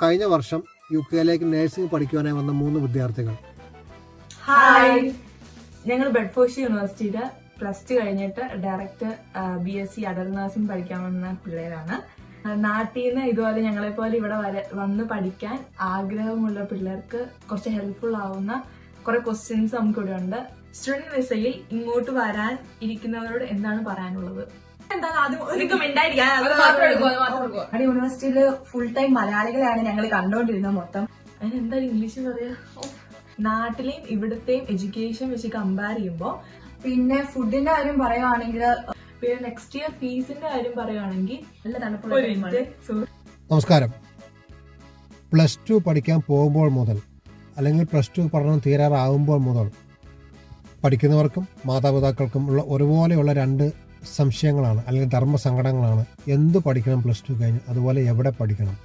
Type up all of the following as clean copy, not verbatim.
കഴിഞ്ഞ വർഷം യുകെയിലേക്ക് നഴ്സിംഗ് പഠിക്കുവാനായി വന്ന 3 വിദ്യാർത്ഥികൾ. ഹായ്, ഞങ്ങൾ ബെഡ്ഫോർഡ്ഷയർ യൂണിവേഴ്സിറ്റിയില് +2 കഴിഞ്ഞിട്ട് ഡയറക്റ്റ് BSc അഡൽട്ട് നഴ്സിംഗ് പഠിക്കാൻ വന്ന പിള്ളേരാണ്. നാട്ടിൽ നിന്ന് ഇതുപോലെ ഞങ്ങളെ പോലെ ഇവിടെ വന്ന് പഠിക്കാൻ ആഗ്രഹമുള്ള പിള്ളേർക്ക് കുറച്ച് ഹെൽപ്ഫുൾ ആവുന്ന കുറെ ക്വസ്റ്റ്യൻസ് നമുക്കിവിടെ ഉണ്ട്. സ്റ്റുഡന്റ് വിസയിൽ ഇങ്ങോട്ട് വരാൻ ഇരിക്കുന്നവരോട് എന്താണ് പറയാനുള്ളത്? യൂണിവേഴ്സിറ്റിയില് ഫുൾ ടൈം മലയാളികളെയാണ് ഞങ്ങൾ കണ്ടോണ്ടിരുന്നത് മൊത്തം. അതിനെന്താ ഇംഗ്ലീഷ് പറയാ? നാട്ടിലെയും ഇവിടത്തെയും എഡ്യൂക്കേഷൻ വെച്ച് കമ്പയർ ചെയ്യുമ്പോ, പിന്നെ ഫുഡിന്റെ കാര്യം പറയുവാണെങ്കിൽ, പിന്നെ നെക്സ്റ്റ് ഇയർ ഫീസിന്റെ കാര്യം പറയുവാണെങ്കിൽ നല്ല തണുപ്പുള്ള. നമസ്കാരം. +2 പഠിക്കാൻ പോകുമ്പോൾ മുതൽ അല്ലെങ്കിൽ +2 പഠനം തീരാറാവുമ്പോൾ മുതൽ പഠിക്കുന്നവർക്കും മാതാപിതാക്കൾക്കും ഉള്ള ഒരുപോലെയുള്ള 2 സംശയങ്ങളാണ് അല്ലെങ്കിൽ ധർമ്മസങ്കടങ്ങളാണ്. എന്ത് പഠിക്കണം +2 കഴിഞ്ഞ്, അതുപോലെ എവിടെ പഠിക്കണം.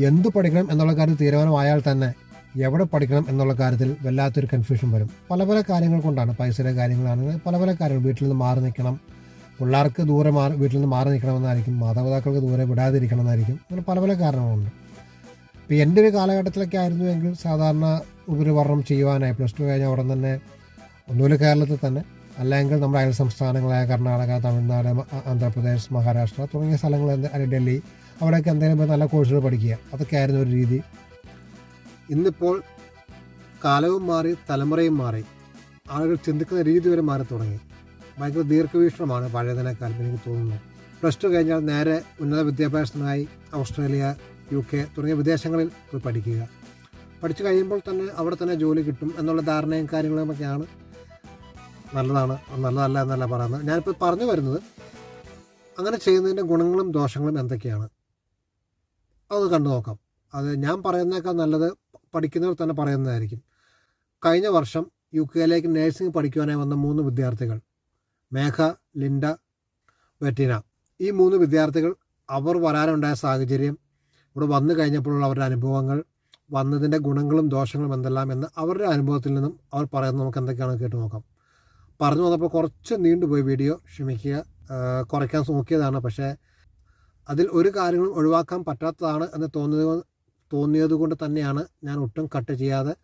എന്ത് പഠിക്കണം എന്നുള്ള കാര്യത്തിൽ തീരുമാനമായാൽ തന്നെ എവിടെ പഠിക്കണം എന്നുള്ള കാര്യത്തിൽ വല്ലാത്തൊരു കൺഫ്യൂഷൻ വരും. പല പല കാര്യങ്ങൾ കൊണ്ടാണ്. പൈസയുടെ കാര്യങ്ങളാണെങ്കിൽ പല പല കാര്യങ്ങൾ. വീട്ടിൽ നിന്ന് മാറി നിൽക്കണം, പിള്ളേർക്ക് ദൂരെ വീട്ടിൽ നിന്ന് മാറി നിൽക്കണമെന്നായിരിക്കും, മാതാപിതാക്കൾക്ക് ദൂരെ വിടാതിരിക്കണമെന്നായിരിക്കും. അങ്ങനെ പല പല കാരണങ്ങളുണ്ട്. ഇപ്പോൾ എൻ്റെ ഒരു കാലഘട്ടത്തിലൊക്കെ ആയിരുന്നുവെങ്കിൽ സാധാരണ ഉപരിപഠനം ചെയ്യുവാനായി +2 കഴിഞ്ഞ ഉടൻ തന്നെ ഒന്നുമില്ല കേരളത്തിൽ തന്നെ, അല്ലെങ്കിൽ നമ്മുടെ അയൽ സംസ്ഥാനങ്ങളായ കർണാടക, തമിഴ്നാട്, ആന്ധ്രാപ്രദേശ്, മഹാരാഷ്ട്ര തുടങ്ങിയ സ്ഥലങ്ങൾ, അല്ലെങ്കിൽ ഡൽഹി, അവിടെയൊക്കെ എന്തെങ്കിലും നല്ല കോഴ്സുകൾ പഠിക്കുക. അതൊക്കെ ആയിരുന്നു ഒരു രീതി. ഇന്നിപ്പോൾ കാലവും മാറി, തലമുറയും മാറി, ആളുകൾ ചിന്തിക്കുന്ന രീതി വരെ മാറി തുടങ്ങി. ഭയങ്കര ദീർഘവീക്ഷണമാണ് പഴയതിനേക്കാൾ എനിക്ക് തോന്നുന്നത്. +2 കഴിഞ്ഞാൽ നേരെ ഉന്നത വിദ്യാഭ്യാസത്തിനായി ഓസ്ട്രേലിയ, UK തുടങ്ങിയ വിദേശങ്ങളിൽ പോയി പഠിക്കുക. പഠിച്ചു കഴിയുമ്പോൾ തന്നെ അവിടെ തന്നെ ജോലി കിട്ടും എന്നുള്ള ധാരണയും കാര്യങ്ങളുമൊക്കെയാണ്. നല്ലതാണ്, നല്ലതല്ല എന്നല്ല പറയുന്നത്. ഞാനിപ്പോൾ പറഞ്ഞു വരുന്നത് അങ്ങനെ ചെയ്യുന്നതിൻ്റെ ഗുണങ്ങളും ദോഷങ്ങളും എന്തൊക്കെയാണ് അത് കണ്ടു നോക്കാം. അത് ഞാൻ പറയുന്നതിനേക്കാൾ നല്ലത് പഠിക്കുന്നവർ തന്നെ പറയുന്നതായിരിക്കും. കഴിഞ്ഞ വർഷം യുകെയിലേക്ക് നഴ്സിംഗ് പഠിക്കുവാനായി വന്ന 3 വിദ്യാർത്ഥികൾ, മേഘ, ലിൻഡ, ബെറ്റിന. ഈ 3 വിദ്യാർത്ഥികൾ അവർ വരാനുണ്ടായ സാഹചര്യം, ഇവിടെ വന്നു കഴിഞ്ഞപ്പോഴുള്ള അവരുടെ അനുഭവങ്ങൾ, വന്നതിൻ്റെ ഗുണങ്ങളും ദോഷങ്ങളും എന്തെല്ലാം എന്ന് അവരുടെ അനുഭവത്തിൽ നിന്നും അവർ പറയുന്നത് നമുക്ക് എന്തൊക്കെയാണെന്ന് കേട്ട് നോക്കാം. പറഞ്ഞു വന്നപ്പോൾ കുറച്ച് നീണ്ടുപോയി വീഡിയോ, ക്ഷമിക്കുക. കുറയ്ക്കാൻ നോക്കിയതാണ്, പക്ഷേ അതിൽ ഒരു കാര്യങ്ങളും ഒഴിവാക്കാൻ പറ്റാത്തതാണ് എന്ന് തോന്നിയത് കൊണ്ട് തന്നെയാണ് ഞാൻ ഒട്ടും കട്ട് ചെയ്യാതെ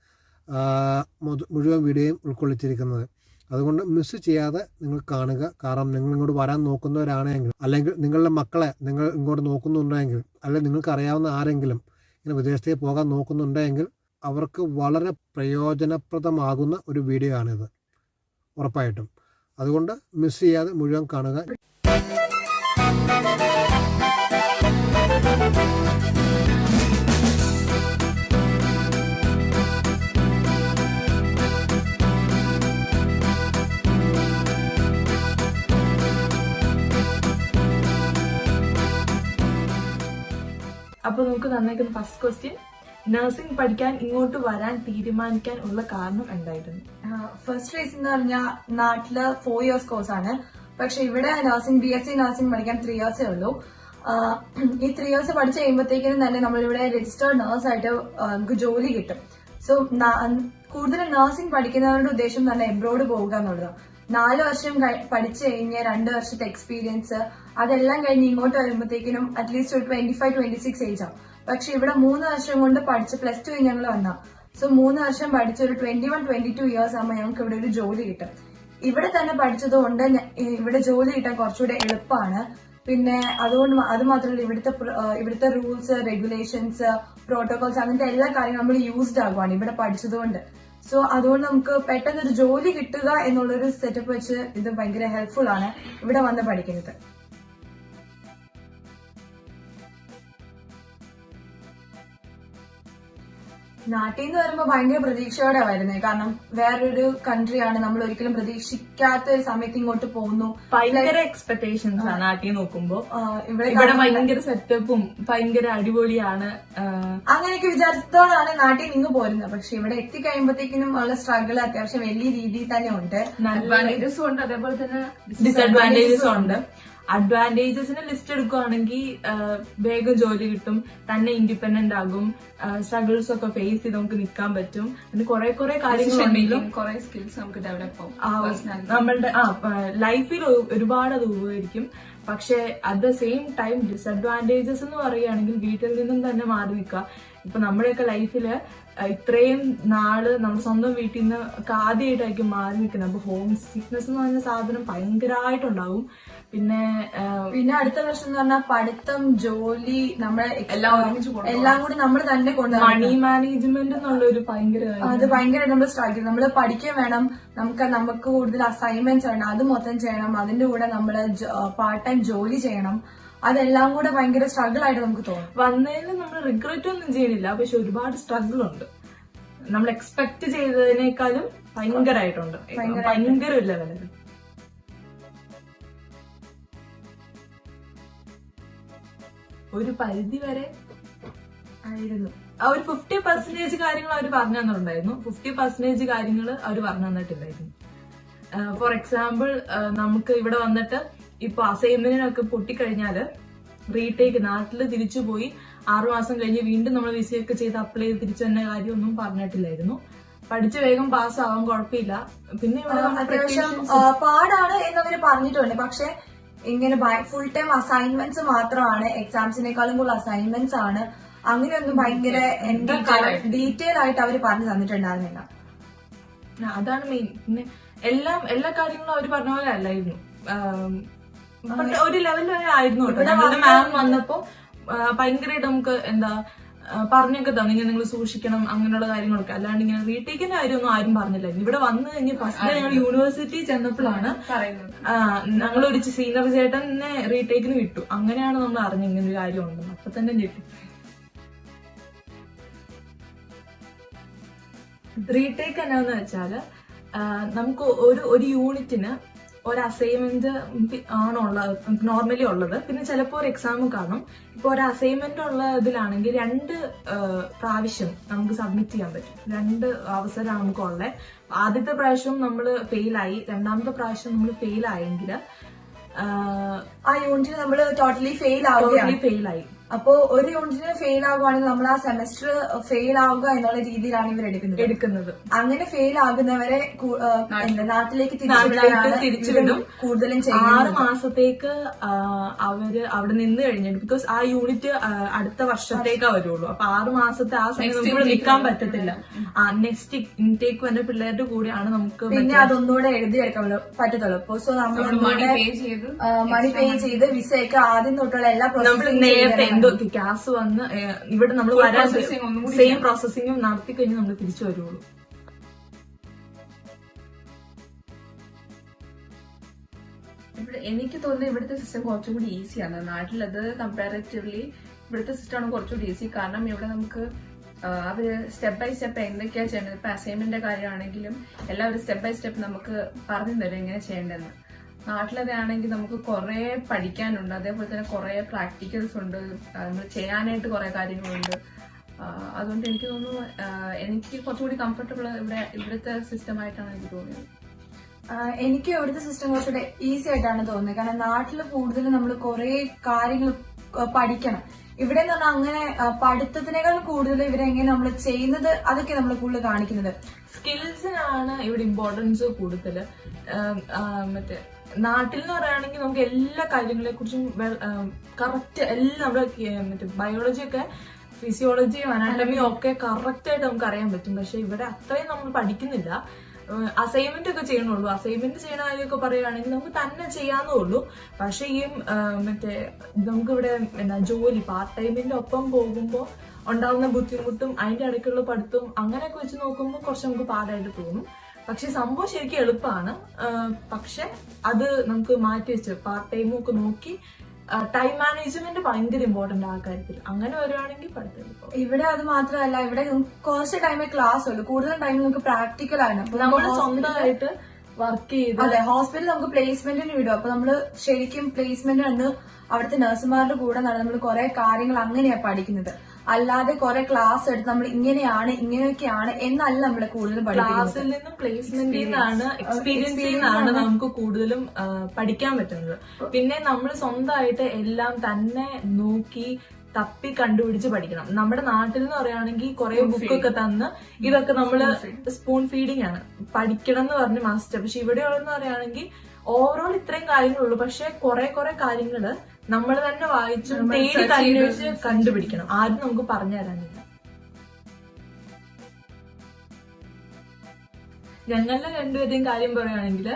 മുഴുവൻ വീഡിയോയും ഉൾക്കൊള്ളിച്ചിരിക്കുന്നത്. അതുകൊണ്ട് മിസ് ചെയ്യാതെ നിങ്ങൾ കാണുക. കാരണം നിങ്ങൾ ഇങ്ങോട്ട് വരാൻ നോക്കുന്നവരാണെങ്കിൽ, അല്ലെങ്കിൽ നിങ്ങളുടെ മക്കളെ നിങ്ങൾ ഇങ്ങോട്ട് നോക്കുന്നുണ്ടെങ്കിൽ, അല്ലെങ്കിൽ നിങ്ങൾക്ക് അറിയാവുന്ന ആരെങ്കിലും ഇങ്ങനെ വിദേശത്തേക്ക് പോകാൻ നോക്കുന്നുണ്ടെങ്കിൽ അവർക്ക് വളരെ പ്രയോജനപ്രദമാകുന്ന ഒരു വീഡിയോ ആണിത്, ഉറപ്പായിട്ടും. അതുകൊണ്ട് മിസ് ചെയ്യാതെ മുഴുവൻ കാണുക. അപ്പൊ നമുക്ക് നന്നായിട്ട് ഫസ്റ്റ് ക്വസ്റ്റ്യൻ, നഴ്സിംഗ് പഠിക്കാൻ ഇങ്ങോട്ട് വരാൻ തീരുമാനിക്കാൻ ഉള്ള കാരണം എന്തായിരുന്നു? ഫസ്റ്റ് റീസൺ എന്ന് പറഞ്ഞാൽ നാട്ടില് 4 ഇയേഴ്സ് കോഴ്സാണ്. പക്ഷെ ഇവിടെ BSc നഴ്സിംഗ് പഠിക്കാൻ 3 ഇയേഴ്സേ ഉള്ളൂ. ഈ 3 ഇയേഴ്സ് പഠിച്ചു കഴിയുമ്പോഴത്തേക്കും തന്നെ നമ്മളിവിടെ രജിസ്റ്റേർഡ് നേഴ്സായിട്ട് നമുക്ക് ജോലി കിട്ടും. സോ കൂടുതലും നഴ്സിംഗ് പഠിക്കുന്നവരുടെ ഉദ്ദേശം തന്നെ എബ്രോഡ് പോവുക എന്നുള്ളതാണ്. 4 വർഷം പഠിച്ചു കഴിഞ്ഞ് 2 വർഷത്തെ എക്സ്പീരിയൻസ്, അതെല്ലാം കഴിഞ്ഞ് ഇങ്ങോട്ട് വരുമ്പോഴത്തേക്കിനും അറ്റ്ലീസ്റ്റ് ഒരു 25-26 ഏജ് ആവും. പക്ഷെ ഇവിടെ 3 വർഷം കൊണ്ട് പഠിച്ച് +2 കഴിഞ്ഞ് ഞങ്ങൾ വന്ന. സോ 3 വർഷം പഠിച്ച ഒരു 21-22 ഇയേഴ്സ് ആകുമ്പോൾ ഞങ്ങൾക്ക് ഇവിടെ ഒരു ജോലി കിട്ടും. ഇവിടെ തന്നെ പഠിച്ചത് കൊണ്ട് ഇവിടെ ജോലി കിട്ടാൻ കുറച്ചുകൂടെ എളുപ്പമാണ്. പിന്നെ അത് മാത്രമല്ല, ഇവിടുത്തെ റൂൾസ്, റെഗുലേഷൻസ്, പ്രോട്ടോകോൾസ്, അങ്ങനത്തെ എല്ലാ കാര്യങ്ങളും നമ്മൾ യൂസ്ഡ് ആകുവാണ് ഇവിടെ പഠിച്ചതുകൊണ്ട്. സോ അതുകൊണ്ട് നമുക്ക് പെട്ടെന്ന് ഒരു ജോലി കിട്ടുക എന്നുള്ളൊരു സെറ്റപ്പ് വെച്ച് ഇത് ഭയങ്കര ഹെൽപ്ഫുൾ ആണ് ഇവിടെ വന്ന് പഠിക്കുന്നത്. നാട്ടിൽ നിന്ന് വരുമ്പോൾ ഭയങ്കര പ്രതീക്ഷയോടെ വരുന്നത്. കാരണം വേറൊരു കൺട്രിയാണ്, നമ്മൾ ഒരിക്കലും പ്രതീക്ഷിക്കാത്ത ഒരു സമയത്ത് ഇങ്ങോട്ട് പോകുന്നു. ഭയങ്കര എക്സ്പെക്ടേഷൻസ് ആണ് നാട്ടിൽ നോക്കുമ്പോ. ഇവിടെ ഭയങ്കര സെറ്റപ്പും ഭയങ്കര അടിപൊളിയാണ്, അങ്ങനെയൊക്കെ വിചാരിച്ചതോടാണ് നാട്ടിൽ നിന്ന് പോരുന്നത്. പക്ഷെ ഇവിടെ എത്തിക്കഴിയുമ്പോഴത്തേക്കിനും ഉള്ള സ്ട്രഗിൾ അത്യാവശ്യം വലിയ രീതിയിൽ തന്നെ ഉണ്ട്. അഡ്വാൻറ്റേജസും ഉണ്ട്, അതേപോലെ തന്നെ ഡിസഡ്വാൻറ്റേജസും ഉണ്ട്. അഡ്വാൻറ്റേജസിന് ലിസ്റ്റ് എടുക്കുകയാണെങ്കിൽ വേഗം ജോലി കിട്ടും, തന്നെ ഇൻഡിപെൻഡന്റ് ആകും, സ്ട്രഗിൾസ് ഒക്കെ ഫേസ് ചെയ്ത് നമുക്ക് നിൽക്കാൻ പറ്റും. പിന്നെ കുറെ കാര്യങ്ങളുണ്ടെങ്കിലും കുറെ സ്കിൽസ് നമുക്ക് ഡെവലപ്പ് ആവും. നമ്മളുടെ ലൈഫിൽ ഒരുപാട് അത് ഉപകരിക്കും. പക്ഷെ at the same time disadvantages എന്ന് പറയുകയാണെങ്കിൽ വീട്ടിൽ നിന്നും തന്നെ മാറി നിൽക്കുക. ഇപ്പൊ നമ്മുടെയൊക്കെ ലൈഫില് ഇത്രയും നാള് നമ്മുടെ സ്വന്തം വീട്ടിൽ നിന്ന് ആദ്യമായിട്ടായിരിക്കും മാറി നിൽക്കുന്നത്. അപ്പൊ ഹോം സിക്നെസ് എന്ന് പറഞ്ഞ സാധനം ഭയങ്കരമായിട്ടുണ്ടാവും. പിന്നെ അടുത്ത പ്രശ്നം എന്ന് പറഞ്ഞാൽ പഠിത്തം, ജോലി, നമ്മളെ എല്ലാം കൂടി നമ്മൾ തന്നെ കൊണ്ടുപോകും. മണി മാനേജ്മെന്റ് എന്നുള്ള ഒരു ഭയങ്കര അത് ഭയങ്കര നമ്മൾ സ്ട്രഗിൾ. നമ്മൾ പഠിക്കുകയും വേണം, നമുക്ക് കൂടുതൽ അസൈൻമെന്റ്സ് വേണം, അത് മൊത്തം ചെയ്യണം. അതിന്റെ കൂടെ നമ്മൾ പാർട്ട് ടൈം ജോലി ചെയ്യണം. അതെല്ലാം കൂടെ ഭയങ്കര സ്ട്രഗിൾ ആയിട്ട് നമുക്ക് തോന്നും. വന്നതിന് നമ്മൾ റിഗ്രറ്റ് ഒന്നും ചെയ്യണില്ല, പക്ഷെ ഒരുപാട് സ്ട്രഗിൾ ഉണ്ട്. നമ്മൾ എക്സ്പെക്ട് ചെയ്തതിനേക്കാളും ഭയങ്കരമായിട്ടുണ്ട്, ഭയങ്കര ഒരു ലെവലിൽ. ഒരു പരിധി വരെ ആയിരുന്നു. ആ ഒരു 50% കാര്യങ്ങൾ അവർ പറഞ്ഞു തന്നിട്ടുണ്ടായിരുന്നു, 50% കാര്യങ്ങൾ അവർ പറഞ്ഞു തന്നിട്ടില്ലായിരുന്നു. ഫോർ എക്സാമ്പിൾ, നമുക്ക് ഇവിടെ വന്നിട്ട് ഇപ്പൊ അസൈൻമെന്റിനൊക്കെ പൊട്ടിക്കഴിഞ്ഞാല് റീടേക്ക് നാട്ടില് തിരിച്ചു പോയി 6 മാസം കഴിഞ്ഞ് വീണ്ടും നമ്മൾ വിസയൊക്കെ ചെയ്ത് അപ്ലൈ ചെയ്ത് തിരിച്ചു തന്നെ കാര്യമൊന്നും പറഞ്ഞിട്ടില്ലായിരുന്നു. പഠിച്ച് വേഗം പാസ്സാവാൻ കുഴപ്പമില്ല. പിന്നെ ഇവിടെ അത്യാവശ്യം പാടാണ് എന്നവര് പറഞ്ഞിട്ടുണ്ട്. പക്ഷെ ഇങ്ങനെ ഫുൾ ടൈം അസൈൻമെന്റ്സ് മാത്രമാണ്, എക്സാംസിനേക്കാളും കൂടുതൽ അസൈൻമെന്റ്സ് ആണ്. അങ്ങനെയൊന്നും ഭയങ്കര ഡീറ്റെയിൽ ആയിട്ട് അവർ പറഞ്ഞു തന്നിട്ടുണ്ടായിരുന്നില്ല. അതാണ് മെയിൻ. പിന്നെ എല്ലാ കാര്യങ്ങളും അവർ പറഞ്ഞ പോലെ അല്ലായിരുന്നു. ഒരു ലെവൽ വരെ ആയിരുന്നു കേട്ടോ. ഞങ്ങളുടെ മാം വന്നപ്പോ ഭയങ്കരമായിട്ട് നമുക്ക് പറഞ്ഞൊക്കെ തന്നെ ഇങ്ങനെ നിങ്ങൾ സൂക്ഷിക്കണം അങ്ങനെയുള്ള കാര്യങ്ങളൊക്കെ. അല്ലാണ്ട് ഇങ്ങനെ റീടേക്കിന്റെ കാര്യമൊന്നും ആരും പറഞ്ഞില്ലായിരുന്നു. ഇവിടെ വന്നു കഴിഞ്ഞ് ഫസ്റ്റ് ഞങ്ങൾ യൂണിവേഴ്സിറ്റി ചെന്നപ്പോഴാണ് ഞങ്ങളൊരു സീനിയർ ചേട്ടനെ റീടേക്കിന് വിട്ടു. അങ്ങനെയാണ് നമ്മൾ അറിഞ്ഞ ഇങ്ങനെ ഒരു കാര്യം ഉണ്ടെന്ന്. അപ്പൊ തന്നെ ഞെട്ടി. റീടേക്ക് എന്നാന്ന് വെച്ചാല് നമുക്ക് ഒരു യൂണിറ്റിന് ഒരു അസൈൻമെന്റ് ആണുള്ളത്, നോർമലി ഉള്ളത്. പിന്നെ ചിലപ്പോൾ ഒരു എക്സാമും കാണും. ഇപ്പൊ ഒരു അസൈൻമെന്റ് ഉള്ള ഇതിലാണെങ്കിൽ 2 പ്രാവശ്യം നമുക്ക് സബ്മിറ്റ് ചെയ്യാൻ പറ്റും. 2 അവസരമാണ് നമുക്കുള്ളത്. ആദ്യത്തെ പ്രാവശ്യം നമ്മൾ ഫെയിലായി, രണ്ടാമത്തെ പ്രാവശ്യം നമ്മൾ ഫെയിൽ ആയെങ്കിൽ ആ യൂണിറ്റിന് നമ്മൾ ടോട്ടലി ഫെയിലായി. അപ്പോ ഒരു യൂണിറ്റിന് ഫെയിൽ ആകുവാണെങ്കിൽ നമ്മൾ ആ സെമസ്റ്റർ ഫെയിൽ ആവുക എന്നുള്ള രീതിയിലാണ് ഇവർ എടുക്കുന്നത്. അങ്ങനെ ഫെയിൽ ആകുന്നവരെ നാട്ടിലേക്ക് തിരിച്ചുവിടും. കൂടുതലും 6 മാസത്തേക്ക് അവര് അവിടെ നിന്ന് കഴിഞ്ഞിട്ട്, ബിക്കോസ് ആ യൂണിറ്റ് അടുത്ത വർഷത്തേക്കാ വരുള്ളൂ. അപ്പൊ 6 മാസത്തെ ആ സമയം നമുക്ക് നിൽക്കാൻ പറ്റത്തില്ല. നെക്സ്റ്റ് ഇൻടേക്ക് വന്ന പിള്ളേരുടെ കൂടെയാണ് നമുക്ക് പിന്നെ അതൊന്നുകൂടെ എഴുതിയെടുക്കാൻ പറ്റത്തുള്ളൂ. സോ നമ്മൾ മണി പേ ചെയ്ത് വിസയൊക്കെ ആദ്യം തൊട്ടുള്ള എല്ലാ പ്രോസസ്സും നേരത്തെ ക്യാസ് വന്ന് ഇവിടെ നമ്മൾ വരാൻ സെയിം പ്രോസസ്സിംഗും നടത്തി കഴിഞ്ഞ് നമ്മൾ തിരിച്ചു വരുള്ളൂ. എനിക്ക് തോന്നുന്നത് ഇവിടുത്തെ സിസ്റ്റം കുറച്ചും കൂടി ഈസിയാണ്. നാട്ടിലത് കമ്പാരിറ്റീവ്ലി ഇവിടുത്തെ സിസ്റ്റമാണ് കുറച്ചുകൂടി ഈസി. കാരണം ഇവിടെ നമുക്ക് അവര് സ്റ്റെപ്പ് ബൈ സ്റ്റെപ്പ് എന്തൊക്കെയാ ചെയ്യേണ്ടത്. ഇപ്പൊ അസൈൻമെന്റിന്റെ കാര്യമാണെങ്കിലും എല്ലാവരും സ്റ്റെപ്പ് ബൈ സ്റ്റെപ്പ് നമുക്ക് പറഞ്ഞു തരും എങ്ങനെ ചെയ്യേണ്ടതെന്ന്. നാട്ടിലതാണെങ്കിൽ നമുക്ക് കുറെ പഠിക്കാനുണ്ട്, അതേപോലെ തന്നെ കുറെ പ്രാക്ടിക്കൽസ് ഉണ്ട്, നമ്മൾ ചെയ്യാനായിട്ട് കുറെ കാര്യങ്ങളുണ്ട്. അതുകൊണ്ട് എനിക്ക് തോന്നുന്നു എനിക്ക് കുറച്ചുകൂടി കംഫർട്ടബിൾ ഇവിടുത്തെ സിസ്റ്റം ആയിട്ടാണ് എനിക്ക് തോന്നിയത്. എനിക്ക് ഇവിടുത്തെ സിസ്റ്റം കുറച്ചുകൂടെ ഈസി ആയിട്ടാണ് തോന്നുന്നത്. കാരണം നാട്ടിൽ കൂടുതലും നമ്മൾ കുറെ കാര്യങ്ങൾ പഠിക്കണം. ഇവിടെ എന്ന് പറഞ്ഞാൽ അങ്ങനെ പഠിത്തത്തിനേക്കാൾ കൂടുതൽ ഇവരെങ്ങനെ നമ്മൾ ചെയ്യുന്നത് അതൊക്കെ നമ്മൾ കൂടുതൽ കാണിക്കുന്നത്. സ്കിൽസിനാണ് ഇവിടെ ഇമ്പോർട്ടൻസ് കൂടുതൽ. നാട്ടിൽ എന്ന് പറയുകയാണെങ്കിൽ നമുക്ക് എല്ലാ കാര്യങ്ങളെ കുറിച്ചും കറക്റ്റ് എല്ലാം നമ്മുടെ ബയോളജി ഒക്കെ ഫിസിയോളജിയും അനാട്ടമിയും ഒക്കെ കറക്റ്റ് ആയിട്ട് നമുക്ക് അറിയാൻ പറ്റും. പക്ഷെ ഇവിടെ അത്രയും നമ്മൾ പഠിക്കുന്നില്ല. അസൈൻമെന്റ് ഒക്കെ ചെയ്യണുള്ളൂ. അസൈൻമെന്റ് ചെയ്യണ കാര്യമൊക്കെ പറയുകയാണെങ്കിൽ നമുക്ക് തന്നെ ചെയ്യാവുന്നുള്ളൂ. പക്ഷെ ഈ നമുക്കിവിടെ ജോലി പാർട്ട് ടൈമിന്റെ ഒപ്പം പോകുമ്പോൾ ഉണ്ടാകുന്ന ബുദ്ധിമുട്ടും അതിന്റെ ഇടയ്ക്കുള്ള പഠിത്തവും അങ്ങനെയൊക്കെ വെച്ച് നോക്കുമ്പോൾ കുറച്ച് നമുക്ക് പാടായിട്ട് തോന്നും. പക്ഷെ സംഭവം ശരിക്കും എളുപ്പമാണ്. പക്ഷെ അത് നമുക്ക് മാറ്റി വെച്ച് പാർട്ട് ടൈമും ഒക്കെ നോക്കി ടൈം മാനേജ്മെന്റ് ഭയങ്കര ഇമ്പോർട്ടന്റ് ആ കാര്യത്തിൽ. അങ്ങനെ വരുവാണെങ്കിൽ പഠിത്തം. ഇവിടെ അത് മാത്രമല്ല, ഇവിടെ കുറച്ച് ടൈമേ ക്ലാസ് ഉള്ളൂ, കൂടുതൽ ടൈം നമുക്ക് പ്രാക്ടിക്കൽ ആണ്. നമ്മൾ സ്വന്തമായിട്ട് വർക്ക് ചെയ്ത് അതെ ഹോസ്പിറ്റലിൽ നമുക്ക് പ്ലേസ്മെന്റിന് വിടും. അപ്പൊ നമ്മള് ശരിക്കും പ്ലേസ്മെന്റ് കണ്ട് അവിടുത്തെ നഴ്സുമാരുടെ കൂടെ നമ്മൾ കുറെ കാര്യങ്ങൾ അങ്ങനെയാ പഠിക്കുന്നത്. അല്ലാതെ കുറെ ക്ലാസ് എടുത്ത് നമ്മൾ ഇങ്ങനെയാണ് ഇങ്ങനെയൊക്കെയാണ് എന്നല്ല നമ്മള് കൂടുതലും ക്ലാസ്സിൽ നിന്നും പ്ലേസ്മെന്റിൽ നിന്നാണ് എക്സ്പീരിയൻസിൽ നിന്നാണ് നമുക്ക് കൂടുതലും പഠിക്കാൻ പറ്റുന്നത്. പിന്നെ നമ്മൾ സ്വന്തമായിട്ട് എല്ലാം തന്നെ നോക്കി തപ്പി കണ്ടുപിടിച്ച് പഠിക്കണം. നമ്മുടെ നാട്ടിൽ എന്ന് പറയുകയാണെങ്കിൽ കുറെ ബുക്കൊക്കെ തന്ന് ഇതൊക്കെ നമ്മള് സ്പൂൺ ഫീഡിങ് ആണ്, പഠിക്കണം എന്ന് പറഞ്ഞ് മസ്റ്റ്. പക്ഷെ ഇവിടെയുള്ളതെന്ന് പറയുകയാണെങ്കിൽ ഓവറോൾ ഇത്രയും കാര്യങ്ങളുള്ളൂ. പക്ഷെ കുറെ കാര്യങ്ങള് നമ്മൾ തന്നെ വായിച്ചും തേടി അന്വേഷിച്ച് കണ്ടുപിടിക്കണം. ആരും നമുക്ക് പറഞ്ഞു തരാനില്ല. ഞങ്ങളുടെ രണ്ടുപേരുടെയും കാര്യം പറയുകയാണെങ്കിൽ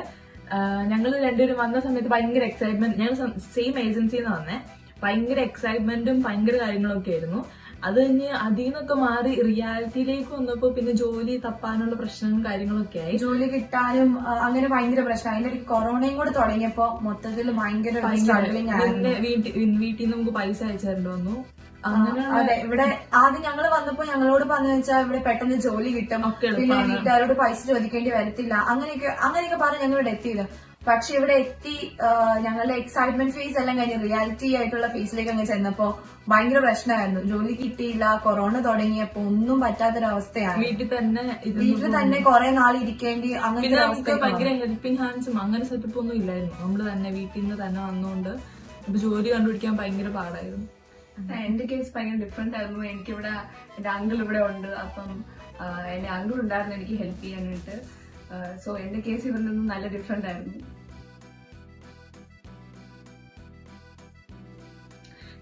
ഞങ്ങൾ രണ്ടുപേരും വന്ന സമയത്ത് ഭയങ്കര എക്സൈറ്റ്മെന്റ്, ഞങ്ങൾ സെയിം ഏജൻസിന്ന് വന്നേ, ഭയങ്കര എക്സൈറ്റ്മെന്റും ഭയങ്കര കാര്യങ്ങളൊക്കെ ആയിരുന്നു. അത് കഴിഞ്ഞ് അതിൽ നിന്നൊക്കെ മാറി റിയാലിറ്റിയിലേക്ക് വന്നപ്പോ പിന്നെ ജോലി തപ്പാനുള്ള പ്രശ്നങ്ങളും കാര്യങ്ങളൊക്കെ ആയി. ജോലി കിട്ടാനും അങ്ങനെ ഭയങ്കര പ്രശ്നം. അതിന്റെ ഇടയ്ക്ക് കൊറോണയും കൂടെ തുടങ്ങിയപ്പോ മൊത്തത്തിൽ ഭയങ്കര സ്ട്രഗ്ലിംഗ് ആയിരുന്നു. വീട്ടിൽ നിന്ന് നമുക്ക് പൈസ അയച്ചു തരേണ്ടി വന്നു. അതെ, ഇവിടെ ആദ്യം ഞങ്ങൾ വന്നപ്പോ ഞങ്ങളോട് പറഞ്ഞു വെച്ചാൽ ഇവിടെ പെട്ടെന്ന് ജോലി കിട്ടും, പിന്നെ വീട്ടുകാരോട് പൈസ ചോദിക്കേണ്ടി വരത്തില്ല, അങ്ങനെയൊക്കെ പറഞ്ഞ് ഞങ്ങൾ ഇവിടെ എത്തിയത്. പക്ഷെ ഇവിടെ എത്തി ഞങ്ങളുടെ എക്സൈറ്റ്മെന്റ് ഫേസ് എല്ലാം കഴിഞ്ഞ് റിയാലിറ്റി ആയിട്ടുള്ള ഫേസിലേക്ക് അങ്ങ് ചെന്നപ്പോ ഭയങ്കര പ്രശ്നമായിരുന്നു. ജോലി കിട്ടിയില്ല, കൊറോണ തുടങ്ങിയപ്പോ ഒന്നും പറ്റാത്തൊരവസ്ഥയാണ്. വീട്ടിൽ തന്നെ കുറെ നാൾ ഇരിക്കേണ്ടി പിന്നെ നമുക്ക് ഭയങ്കര ഹെൽപ്പിംഗ് ഹാൻഡ്സും അങ്ങനെ സെറ്റപ്പ് ഒന്നും ഇല്ലായിരുന്നു. നമ്മള് തന്നെ വീട്ടിൽ നിന്ന് തന്നെ വന്നുകൊണ്ട് ഇപ്പൊ ജോലി കണ്ടുപിടിക്കാൻ ഭയങ്കര പാടായിരുന്നു. എന്റെ കേസ് ഭയങ്കര ഡിഫറെന്റ് ആയിരുന്നു. എനിക്കിവിടെ എന്റെ അങ്കിൾ ഇവിടെ ഉണ്ട്, അപ്പം എന്റെ അങ്കിൾ ഉണ്ടായിരുന്നു എനിക്ക് ഹെൽപ്പ് ചെയ്യാനായിട്ട്. സോ എന്റെ കേസ് ഇവിടെ നിന്നും നല്ല ഡിഫറെന്റ് ആയിരുന്നു.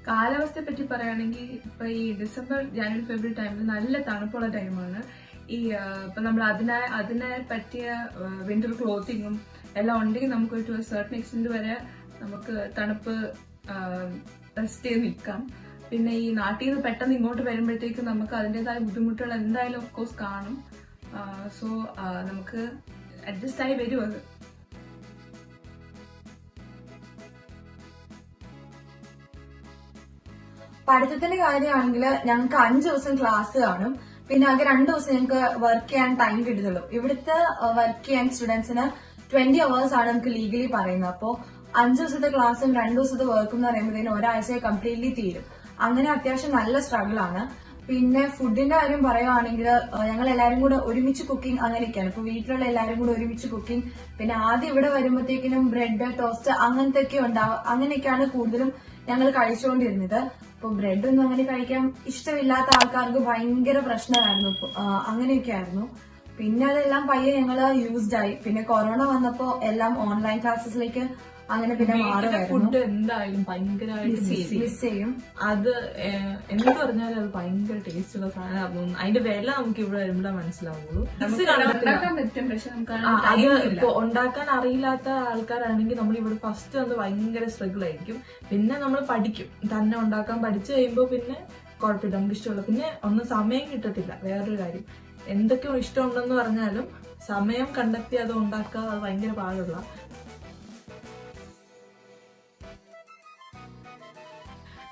കാലാവസ്ഥയെ പറ്റി പറയുകയാണെങ്കിൽ ഇപ്പൊ ഈ ഡിസംബർ, ജനുവരി, ഫെബ്രുവരി ടൈമിൽ നല്ല തണുപ്പുള്ള ടൈമാണ്. ഈ ഇപ്പൊ നമ്മൾ അതിനെ പറ്റിയ വിന്റർ ക്ലോത്തിങ്ങും എല്ലാം ഉണ്ടെങ്കിൽ നമുക്ക് ടു സർട്ടൻ എക്സ്റ്റെന്റ് വരെ നമുക്ക് തണുപ്പ് റെസ്റ്റ് ചെയ്ത് നിൽക്കാം. പിന്നെ ഈ നാട്ടിൽ നിന്ന് പെട്ടെന്ന് ഇങ്ങോട്ട് വരുമ്പോഴത്തേക്കും നമുക്ക് അതിൻ്റെതായ ബുദ്ധിമുട്ടുകൾ എന്തായാലും ഓഫ് കോഴ്സ് കാണും. സോ നമുക്ക് അഡ്ജസ്റ്റ് ആയി വരും അത്. പഠിത്തത്തിന്റെ കാര്യമാണെങ്കിൽ ഞങ്ങൾക്ക് 5 ദിവസം ക്ലാസ് കാണും, പിന്നെ ആകെ 2 ദിവസം ഞങ്ങൾക്ക് വർക്ക് ചെയ്യാൻ ടൈം കിട്ടത്തുള്ളൂ. ഇവിടുത്തെ വർക്ക് ചെയ്യാൻ സ്റ്റുഡൻസിന് 20 hours ആണ് നമുക്ക് ലീഗലി പറയുന്നത്. അപ്പോ 5 ദിവസത്തെ ക്ലാസ്സും 2 ദിവസത്തെ വർക്കും എന്ന് പറയുമ്പോഴത്തേനും ഒരാഴ്ച കംപ്ലീറ്റ്ലി തീരും. അങ്ങനെ അത്യാവശ്യം നല്ല സ്ട്രഗിൾ ആണ്. പിന്നെ ഫുഡിന്റെ കാര്യം പറയുവാണെങ്കിൽ ഞങ്ങൾ എല്ലാവരും കൂടെ ഒരുമിച്ച് കുക്കിംഗ് അങ്ങനെയൊക്കെയാണ്. ഇപ്പൊ വീട്ടിലുള്ള എല്ലാവരും കൂടെ ഒരുമിച്ച് കുക്കിംഗ്, പിന്നെ ആദ്യം ഇവിടെ വരുമ്പോഴത്തേക്കിനും ബ്രെഡ്, ടോസ്റ്റ് അങ്ങനത്തെയൊക്കെ ഉണ്ടാവും. അങ്ങനെയൊക്കെയാണ് കൂടുതലും ഞങ്ങൾ കഴിച്ചുകൊണ്ടിരുന്നത്. ഇപ്പൊ ബ്രെഡ് ഒന്നും അങ്ങനെ കഴിക്കാൻ ഇഷ്ടമില്ലാത്ത ആൾക്കാർക്ക് ഭയങ്കര പ്രശ്നമായിരുന്നു. അങ്ങനെയൊക്കെ ആയിരുന്നു. പിന്നെ അതെല്ലാം പയ്യെ ഞങ്ങൾ യൂസ്ഡ് ആയി. പിന്നെ കൊറോണ വന്നപ്പോ എല്ലാം ഓൺലൈൻ ക്ലാസ്സസിലേക്ക് അങ്ങനെ പിന്നെ മാറുമായിരുന്നു. ഫുഡ് എന്തായാലും ഭയങ്കരമായിട്ട് മിസ് ചെയ്യും. അത് എന്ത് പറഞ്ഞാലും അത് ഭയങ്കര ടേസ്റ്റുള്ള സാധനമായിരുന്നു. അതിന്റെ വില നമുക്ക് ഇവിടെ വരുമ്പോഴേ മനസ്സിലാവുള്ളൂ. ഉണ്ടാക്കാൻ പറ്റും, പക്ഷെ നമുക്ക് ഇപ്പൊ ഉണ്ടാക്കാൻ അറിയില്ലാത്ത ആൾക്കാരാണെങ്കിൽ നമ്മൾ ഇവിടെ ഫസ്റ്റ് വന്ന് ഭയങ്കര സ്ട്രഗിൾ ആയിരിക്കും. പിന്നെ നമ്മൾ പഠിക്കും, തന്നെ ഉണ്ടാക്കാൻ പഠിച്ചു കഴിയുമ്പോൾ പിന്നെ കുഴപ്പമില്ല, നമുക്ക് ഇഷ്ടമുള്ള. പിന്നെ ഒന്നും സമയം കിട്ടത്തില്ല. വേറൊരു കാര്യം, എന്തൊക്കെ ഇഷ്ടമുണ്ടെന്ന് പറഞ്ഞാലും സമയം കണ്ടെത്തി അത് ഉണ്ടാക്കുക അത് ഭയങ്കര പാടുള്ള.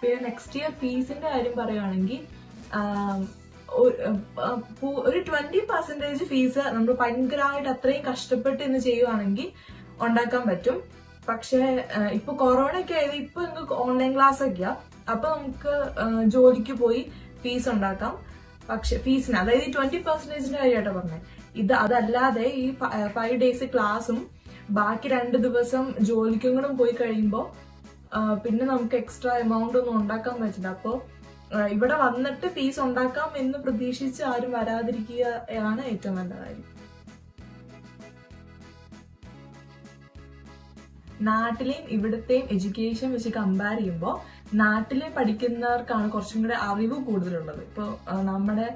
പിന്നെ നെക്സ്റ്റ് ഇയർ ഫീസിന്റെ കാര്യം പറയുകയാണെങ്കിൽ ഒരു 20% ഫീസ് നമ്മൾ ഭയങ്കരമായിട്ട് അത്രയും കഷ്ടപ്പെട്ട് ഇന്ന് ചെയ്യുവാണെങ്കിൽ ഉണ്ടാക്കാൻ പറ്റും. പക്ഷെ ഇപ്പൊ കൊറോണ ഒക്കെ ആയത് ഇപ്പൊ നിങ്ങൾക്ക് ഓൺലൈൻ ക്ലാസ് ഒക്കെയാ, അപ്പൊ നമുക്ക് ജോലിക്ക് പോയി ഫീസ് ഉണ്ടാക്കാം. പക്ഷെ ഫീസിന്, അതായത് 20%ന്റെ കാര്യമായിട്ടാ പറഞ്ഞത്. അതല്ലാതെ ഈ 5 days ക്ലാസ്സും ബാക്കി 2 ദിവസം ജോലിക്കും കൂടെ പോയി കഴിയുമ്പോൾ പിന്നെ നമുക്ക് എക്സ്ട്രാ എമൗണ്ട് ഒന്നും ഉണ്ടാക്കാൻ പറ്റില്ല. അപ്പോ ഇവിടെ വന്നിട്ട് ഫീസ് ഉണ്ടാക്കാം എന്ന് പ്രതീക്ഷിച്ച് ആരും വരാതിരിക്കുകയാണ് ഏറ്റവും നല്ല കാര്യം. നാട്ടിലെയും ഇവിടത്തെയും എഡ്യൂക്കേഷൻ വെച്ച് കമ്പയർ ചെയ്യുമ്പോൾ നാട്ടിലെ പഠിക്കുന്നവർക്കാണ് കുറച്ചും കൂടെ അറിവ് കൂടുതലുള്ളത്. ഇപ്പോൾ നമ്മുടെ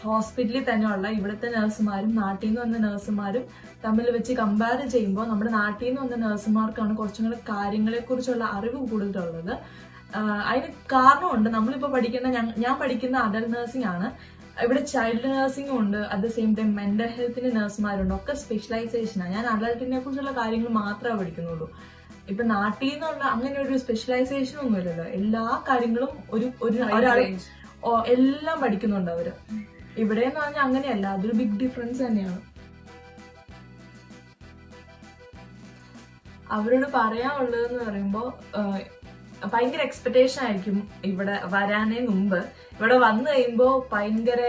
ഹോസ്പിറ്റലിൽ തന്നെയുള്ള ഇവിടുത്തെ നഴ്സുമാരും നാട്ടിൽ നിന്ന് വന്ന നഴ്സുമാരും തമ്മിൽ വെച്ച് കമ്പയർ ചെയ്യുമ്പോൾ നമ്മുടെ നാട്ടിൽ നിന്ന് വന്ന നഴ്സുമാർക്കാണ് കുറച്ചും കൂടെ കാര്യങ്ങളെ കുറിച്ചുള്ള അറിവ് കൂടുതലുള്ളത്. അതിന് കാരണമുണ്ട്. നമ്മളിപ്പോ ഞാൻ പഠിക്കുന്ന അഡൽട്ട് നഴ്സിംഗ് ആണ്. ഇവിടെ ചൈൽഡ് നഴ്സിംഗും ഉണ്ട്, at the same time mental ഹെൽത്തിന്റെ നഴ്സുമാരുണ്ട്. ഒക്കെ സ്പെഷ്യലൈസേഷനാണ്. ഞാൻ അഡൽട്ടിനെ കുറിച്ചുള്ള കാര്യങ്ങൾ മാത്രമേ പഠിക്കുന്നുള്ളൂ. ഇപ്പൊ നാട്ടിൽ നിന്നുള്ള അങ്ങനെ ഒരു സ്പെഷ്യലൈസേഷൻ ഒന്നും ഇല്ലല്ലോ. എല്ലാ കാര്യങ്ങളും എല്ലാം പഠിക്കുന്നുണ്ട് അവര്. ഇവിടെ എന്ന് പറഞ്ഞാൽ അങ്ങനെയല്ല, അതൊരു ബിഗ് ഡിഫറൻസ് തന്നെയാണ്. അവരോട് പറയാനുള്ളതെന്ന് പറയുമ്പോ ഭയങ്കര എക്സ്പെക്ടേഷൻ ആയിരിക്കും ഇവിടെ വരാനേ മുമ്പ്. ഇവിടെ വന്നു കഴിയുമ്പോ ഭയങ്കര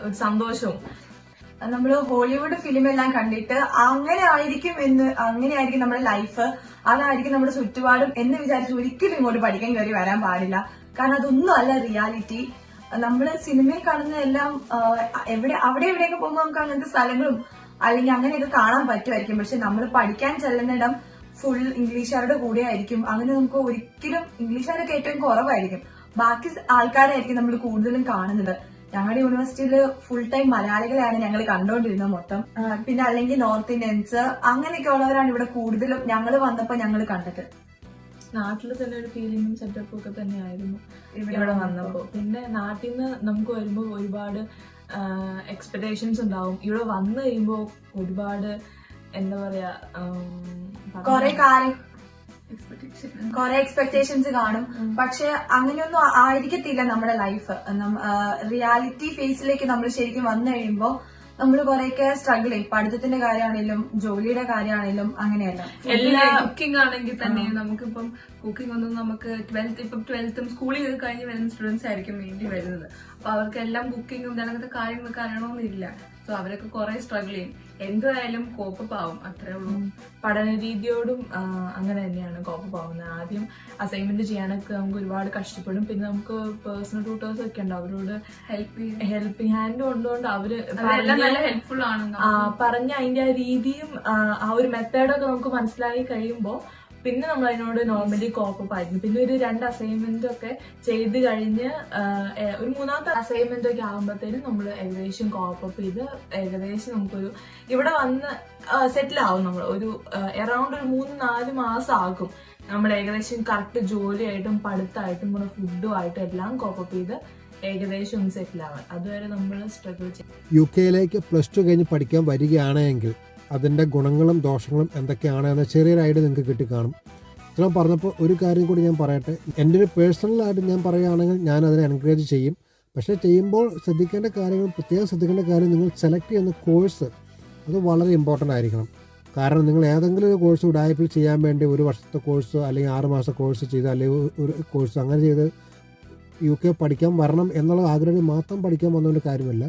ഒരു സന്തോഷവും. നമ്മള് ഹോളിവുഡ് ഫിലിം എല്ലാം കണ്ടിട്ട് അങ്ങനെയായിരിക്കും നമ്മുടെ ലൈഫ്, അതായിരിക്കും നമ്മുടെ ചുറ്റുപാടും എന്ന് വിചാരിച്ച് ഒരിക്കലും ഇങ്ങോട്ട് പഠിക്കാൻ കയറി വരാൻ പാടില്ല. കാരണം അതൊന്നും അല്ല റിയാലിറ്റി. നമ്മള് സിനിമയിൽ കാണുന്ന എല്ലാം അവിടെ എവിടെയൊക്കെ പോകുമ്പോൾ നമുക്ക് അങ്ങനത്തെ സ്ഥലങ്ങളും അല്ലെങ്കിൽ അങ്ങനെയൊക്കെ കാണാൻ പറ്റുമായിരിക്കും. പക്ഷെ നമ്മൾ പഠിക്കാൻ ചെല്ലുന്നിടം ഫുൾ ഇംഗ്ലീഷുകാരുടെ കൂടെ ആയിരിക്കും. അങ്ങനെ നമുക്ക് ഒരിക്കലും ഇംഗ്ലീഷുകാരൊക്കെ ഏറ്റവും കുറവായിരിക്കും. ബാക്കി ആൾക്കാരായിരിക്കും നമ്മൾ കൂടുതലും കാണുന്നത്. ഞങ്ങളുടെ യൂണിവേഴ്സിറ്റിയിൽ ഫുൾ ടൈം മലയാളികളെയാണ് ഞങ്ങൾ കണ്ടുകൊണ്ടിരുന്നത് മൊത്തം. പിന്നെ അല്ലെങ്കിൽ നോർത്ത് ഇന്ത്യൻസ് അങ്ങനെയൊക്കെ ഉള്ളവരാണ് ഇവിടെ കൂടുതലും ഞങ്ങൾ വന്നപ്പോ ഞങ്ങൾ കണ്ടത്. നാട്ടിൽ തന്നെ ഒരു ഫീലിംഗും സെറ്റപ്പും ഒക്കെ തന്നെയായിരുന്നു ഇവിടെ വന്നപ്പോ. പിന്നെ നാട്ടിൽ നിന്ന് നമുക്ക് വരുമ്പോ ഒരുപാട് എക്സ്പെക്ടേഷൻസ് ഉണ്ടാവും. ഇവിടെ വന്നു കഴിയുമ്പോ ഒരുപാട് എന്താ പറയാ കുറെ എക്സ്പെക്ടേഷൻസ് കാണും. പക്ഷെ അങ്ങനെയൊന്നും ആയിരിക്കത്തില്ല നമ്മുടെ ലൈഫ്. റിയാലിറ്റി ഫേസിലേക്ക് നമ്മൾ ശരിക്കും വന്നു കഴിയുമ്പോ നമ്മൾ കുറെയൊക്കെ സ്ട്രഗിൾ ചെയ്യും. പഠിത്തത്തിന്റെ കാര്യമാണെങ്കിലും ജോലിയുടെ കാര്യമാണെങ്കിലും അങ്ങനെയല്ല. എല്ലാ കുക്കിംഗ് ആണെങ്കിൽ തന്നെ നമുക്കിപ്പം കുക്കിംഗ് ഒന്നും നമുക്ക് ട്വൽത്തും സ്കൂളിൽ കഴിഞ്ഞ് വരുന്ന സ്റ്റുഡൻസ് ആയിരിക്കും വേണ്ടി വരുന്നത്. അപ്പൊ അവർക്കെല്ലാം കുക്കിങ്ങും അങ്ങനത്തെ കാര്യങ്ങളൊക്കെ അറിയണമെന്നില്ല. സോ അവരൊക്കെ കുറെ സ്ട്രഗിൾ ചെയ്യും. എന്തായാലും കോപ്പ് ആവും, അത്രേ ഉള്ളൂ. പഠന രീതിയോടും അങ്ങനെ തന്നെയാണ് കോപ്പ് ആവുന്നത്. ആദ്യം അസൈൻമെന്റ് ചെയ്യാനൊക്കെ നമുക്ക് ഒരുപാട് കഷ്ടപ്പെടും. പിന്നെ നമുക്ക് പേഴ്സണൽ ട്യൂട്ടേഴ്സ് ഒക്കെ ഉണ്ട്, അവരോട് ഹെൽപ്പിംഗ് ഹാൻഡ് കൊണ്ടുകൊണ്ട് അവര് നല്ല ഹെൽപ്ഫുൾ ആണ്. പറഞ്ഞ അതിന്റെ ആ രീതിയും ആ ഒരു മെത്തേഡൊക്കെ നമുക്ക് മനസ്സിലാക്കി കഴിയുമ്പോ പിന്നെ നമ്മൾ അതിനോട് നോർമലി കോപ്പ് ആയിരുന്നു. പിന്നെ ഒരു 2 അസൈൻമെന്റ് ഒക്കെ ചെയ്ത് കഴിഞ്ഞ് ഒരു 3ാമത്തെ അസൈൻമെന്റ് ഒക്കെ ആകുമ്പോഴത്തേനും നമ്മൾ ഏകദേശം കോപ്പ് ചെയ്ത് ഏകദേശം നമുക്കൊരു ഇവിടെ വന്ന് സെറ്റിൽ ആവും. നമ്മൾ ഒരു അറൌണ്ട് ഒരു 3-4 മാസം ആകും നമ്മൾ ഏകദേശം കറക്റ്റ് ജോലിയായിട്ടും പഠിത്തമായിട്ടും നമ്മുടെ ഫുഡുമായിട്ടും എല്ലാം കോപ്പ് ചെയ്ത് ഏകദേശം ഒന്ന് സെറ്റിൽ ആവാൻ. അതുവരെ നമ്മൾ സ്ട്രഗിൾ ചെയ്യും. UK +2 കഴിഞ്ഞ് പഠിക്കാൻ വരികയാണെങ്കിൽ അതിൻ്റെ ഗുണങ്ങളും ദോഷങ്ങളും എന്തൊക്കെയാണ് എന്ന ചെറിയൊരു ഐഡിയ നിങ്ങൾക്ക് കിട്ടിക്കാണും. ഇത്രയും പറഞ്ഞപ്പോൾ ഒരു കാര്യം കൂടി ഞാൻ പറയട്ടെ. എൻ്റെ ഒരു പേഴ്സണലായിട്ട് ഞാൻ പറയുകയാണെങ്കിൽ ഞാൻ അതിനെ എൻകറേജ് ചെയ്യും. പക്ഷേ ചെയ്യുമ്പോൾ ശ്രദ്ധിക്കേണ്ട കാര്യങ്ങൾ, പ്രത്യേകം ശ്രദ്ധിക്കേണ്ട കാര്യം, നിങ്ങൾ സെലക്ട് ചെയ്യുന്ന കോഴ്സ് അത് വളരെ ഇമ്പോർട്ടൻ്റ് ആയിരിക്കണം. കാരണം നിങ്ങൾ ഏതെങ്കിലും ഒരു കോഴ്സ് ഉഡായിപ്പിൽ ചെയ്യാൻ വേണ്ടി 1 വർഷത്തെ കോഴ്സോ അല്ലെങ്കിൽ 6 മാസത്തെ കോഴ്സ് ചെയ്ത് അല്ലെങ്കിൽ ഒരു കോഴ്സ് അങ്ങനെ ചെയ്ത് UK പഠിക്കാൻ വരണം എന്നുള്ള ആഗ്രഹം മാത്രം പഠിക്കാൻ വന്നൊരു കാര്യമല്ല.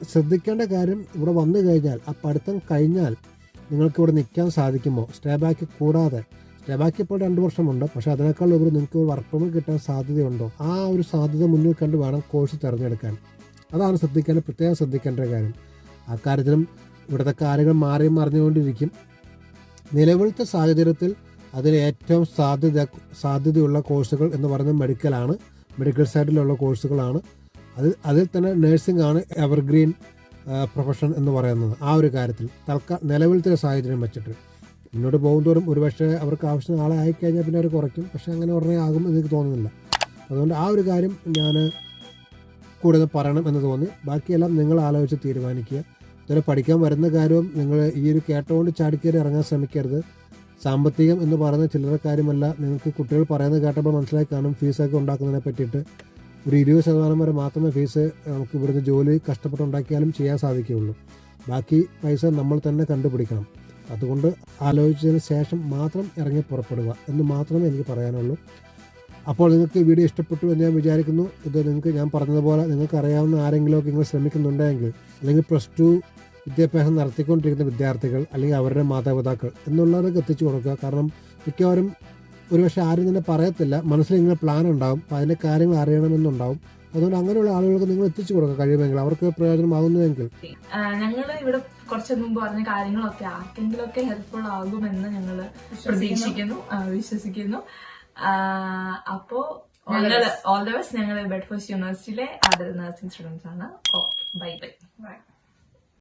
ശ്രദ്ധിക്കേണ്ട കാര്യം, ഇവിടെ വന്നു കഴിഞ്ഞാൽ ആ പഠിത്തം കഴിഞ്ഞാൽ നിങ്ങൾക്ക് ഇവിടെ നിൽക്കാൻ സാധിക്കുമോ, സ്റ്റേ ബാക്ക് കൂടാതെ. സ്റ്റേ ബാക്ക് ഇപ്പോൾ 2 വർഷമുണ്ട്, പക്ഷേ അതിനേക്കാൾ ഉപരി നിങ്ങൾക്ക് വർക്ക് പെർമിറ്റ് കിട്ടാൻ സാധ്യതയുണ്ടോ, ആ ഒരു സാധ്യത മുന്നിൽ കണ്ട് വേണം കോഴ്സ് തിരഞ്ഞെടുക്കാൻ. അതാണ് പ്രത്യേകം ശ്രദ്ധിക്കേണ്ട കാര്യം. ആ കാര്യത്തിലും ഇവിടുത്തെ കാര്യങ്ങൾ മറിഞ്ഞുകൊണ്ടിരിക്കും. നിലവിലത്തെ സാഹചര്യത്തിൽ അതിൽ ഏറ്റവും സാധ്യതയുള്ള കോഴ്സുകൾ എന്ന് പറയുന്നത് മെഡിക്കൽ സൈഡിലുള്ള കോഴ്സുകളാണ്. അതിൽ തന്നെ നഴ്സിംഗ് ആണ് എവർഗ്രീൻ പ്രൊഫഷൻ എന്ന് പറയുന്നത്. ആ ഒരു കാര്യത്തിൽ നിലവിലത്തെ സാഹചര്യം വെച്ചിട്ട് മുന്നോട്ട് പോകുന്തോറും ഒരുപക്ഷെ അവർക്ക് ആവശ്യത്തിന് ആളെ ആയിക്കഴിഞ്ഞാൽ പിന്നെ അവർ കുറയ്ക്കും. പക്ഷേ അങ്ങനെ ഉടനെ ആകും എന്ന് എനിക്ക് തോന്നുന്നില്ല. അതുകൊണ്ട് ആ ഒരു കാര്യം ഞാൻ കൂടുതൽ പറയണം എന്ന് തോന്നി. ബാക്കിയെല്ലാം നിങ്ങൾ ആലോചിച്ച് തീരുമാനിക്കുക. ഇതുവരെ പഠിക്കാൻ വരുന്ന കാര്യവും നിങ്ങൾ ഈ ഒരു കേട്ടുകൊണ്ട് ചാടിക്കയറി ഇറങ്ങാൻ ശ്രമിക്കരുത്. സാമ്പത്തികം എന്ന് പറയുന്ന ചില്ലറ കാര്യമല്ല. നിങ്ങൾക്ക് കുട്ടികൾ പറയുന്നത് കേട്ടപ്പോൾ മനസ്സിലാക്കി കാണും ഫീസൊക്കെ ഉണ്ടാക്കുന്നതിനെ പറ്റിയിട്ട്. ഒരു 20% വരെ മാത്രമേ ഫീസ് നമുക്ക് ഇവിടുന്ന് ജോലി കഷ്ടപ്പെട്ടുണ്ടാക്കിയാലും ചെയ്യാൻ സാധിക്കുകയുള്ളൂ. ബാക്കി പൈസ നമ്മൾ തന്നെ കണ്ടുപിടിക്കണം. അതുകൊണ്ട് ആലോചിച്ചതിന് ശേഷം മാത്രം ഇറങ്ങി പുറപ്പെടുക എന്ന് മാത്രമേ എനിക്ക് പറയാനുള്ളൂ. അപ്പോൾ നിങ്ങൾക്ക് ഈ വീഡിയോ ഇഷ്ടപ്പെട്ടു എന്ന് ഞാൻ വിചാരിക്കുന്നു. ഇത് നിങ്ങൾക്ക് ഞാൻ പറഞ്ഞതുപോലെ നിങ്ങൾക്ക് അറിയാവുന്ന ആരെങ്കിലുമൊക്കെ നിങ്ങൾ ശ്രമിക്കുന്നുണ്ടെങ്കിൽ, അല്ലെങ്കിൽ +2 വിദ്യാഭ്യാസം നടത്തിക്കൊണ്ടിരിക്കുന്ന വിദ്യാർത്ഥികൾ അല്ലെങ്കിൽ അവരുടെ മാതാപിതാക്കൾ എന്നുള്ളവർക്ക് എത്തിച്ചു കൊടുക്കുക. കാരണം മിക്കവാറും ഒരുപക്ഷെ ആരും തന്നെ പറയത്തില്ല, മനസ്സിൽ ഇങ്ങനെ പ്ലാൻ ഉണ്ടാവും, അപ്പോൾ അതിൻ്റെ കാര്യങ്ങൾ അറിയണമെന്നുണ്ടാവും. അതുകൊണ്ട് അങ്ങനെയുള്ള ആളുകൾക്ക് നിങ്ങൾ എത്തിച്ചു കൊടുക്കുക കഴിയുമെങ്കിൽ, അവർക്ക് പ്രയോജനമാകുന്നുവെങ്കിൽ. ഞങ്ങൾ ഇവിടെ കുറച്ച് മുമ്പ് പറഞ്ഞ കാര്യങ്ങളൊക്കെ ആർക്കെങ്കിലും ഒക്കെ ഹെൽപ്ഫുൾ ആകുമെന്ന് ഞങ്ങൾ പ്രതീക്ഷിക്കുന്നു, വിശ്വസിക്കുന്നു. അപ്പോ ഓൾ ദ ബെസ്റ്റ്. ഞങ്ങൾ ബെഡ്ഫോഴ്ഡ് യൂണിവേഴ്സിറ്റിയിലെ നഴ്സിംഗ് സ്റ്റുഡൻസ് ആണ്. Okay, by.